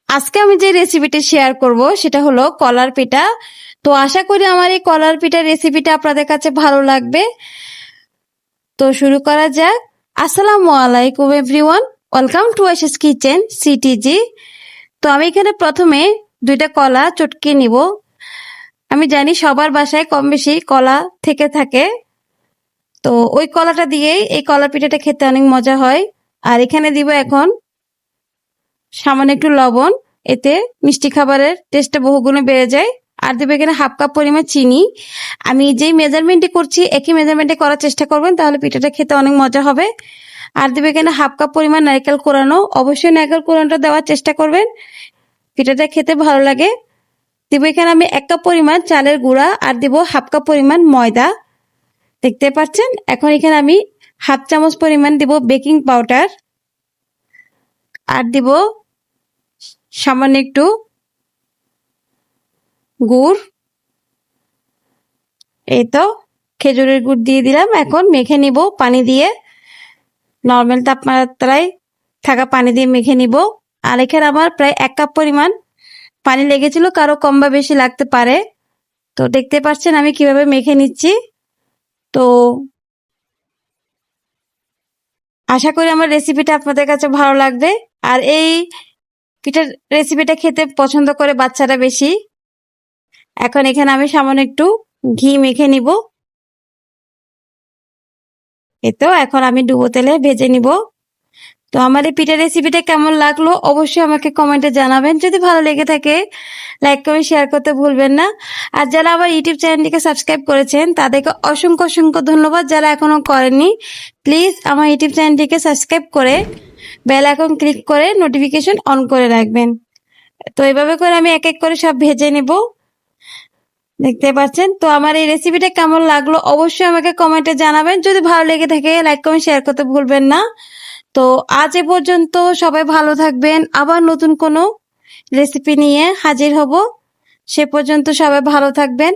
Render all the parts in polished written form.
আজকে আমি যে রেসিপিটি শেয়ার করব সেটা হলো কলার পিঠা। তো আশা করি আমার এই কলার পিঠার রেসিপিটা আপনাদের কাছে ভালো লাগবে। তো শুরু করা যাক। আসসালামু আলাইকুম everyone, welcome to Ashis kitchen CTG. তো আমি এখানে প্রথমে 2টা কলা চটকে নিব। আমি জানি সবার বাসায় কম বেশি কলা থেকে থাকে, তো ওই কলাটা দিয়েই এই কলার পিঠাটা খেতে অনেক মজা হয়। আর এখানে দিব এখন সামান্য একটু লবণ, এতে মিষ্টি খাবারের টেস্টটা বহুগুণে বেড়ে যায়। আর দেবে এখানে হাফ কাপ পরিমাণ চিনি। আমি যেই মেজারমেন্টে করছি একই মেজারমেন্টে করার চেষ্টা করবেন, তাহলে পিঠাটা খেতে অনেক মজা হবে। আর দেবে এখানে হাফ কাপ পরিমাণ নারকেল কোরানো, অবশ্যই নারকেল কোরানোটা দেওয়ার চেষ্টা করবেন, পিঠাটা খেতে ভালো লাগে। দিব এখানে আমি 1 কাপ পরিমাণ চালের গুঁড়া আর দিব হাফ কাপ পরিমাণ ময়দা, দেখতে পাচ্ছেন। এখন এখানে আমি হাফ চামচ পরিমাণ দিব বেকিং পাউডার আর দিব সামান্য একটু গুড়। এই তো খেজুরের গুড় দিয়ে দিলাম। এখন মেখে নিব পানি দিয়ে, নর্মাল তাপমাত্রায় থাকা পানি দিয়ে মেখে নিব। আর এখানে আমার প্রায় 1 কাপ পরিমাণ পানি লেগেছিল, কারো কম বা বেশি লাগতে পারে। তো দেখতে পাচ্ছেন আমি কিভাবে মেখে নিচ্ছি। তো আশা করি আমার রেসিপিটা আপনাদের কাছে ভালো লাগবে। আর এই পিঠার রেসিপিটা খেতে পছন্দ করে বাচ্চারা বেশি। এখন এখানে আমি সামান্য একটু ঘি মেখে নিব। এই তো এখন আমি ডুবো তেলে ভেজে নিব। তো আমার এই পিঠার রেসিপিটা কেমন লাগলো অবশ্যই আমাকে কমেন্টে জানাবেন। যদি ভালো লেগে থাকে লাইক কমেন্ট শেয়ার করতে ভুলবেন না। আর যারা আমার ইউটিউব চ্যানেলটিকে সাবস্ক্রাইব করেছেন তাদেরকে অসংখ্য অসংখ্য ধন্যবাদ। যারা এখনো করেননি প্লিজ আমার ইউটিউব চ্যানেলটিকে সাবস্ক্রাইব করে বেল আইকন ক্লিক করে নোটিফিকেশন অন করে রাখবেন। তো এভাবে করে আমি এক এক করে সব ভেজে নেব, দেখতে পাচ্ছেন। তো আমার এই রেসিপিটা কেমন লাগলো অবশ্যই আমাকে কমেন্টে জানাবেন। যদি ভালো লেগে থাকে লাইক কমেন্ট শেয়ার করতে ভুলবেন না। তো আজ এ পর্যন্ত, সবাই ভালো থাকবেন। আবার নতুন কোনো রেসিপি নিয়ে হাজির হব। সে পর্যন্ত সবাই ভালো থাকবেন।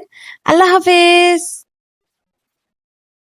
আল্লাহ হাফেজ।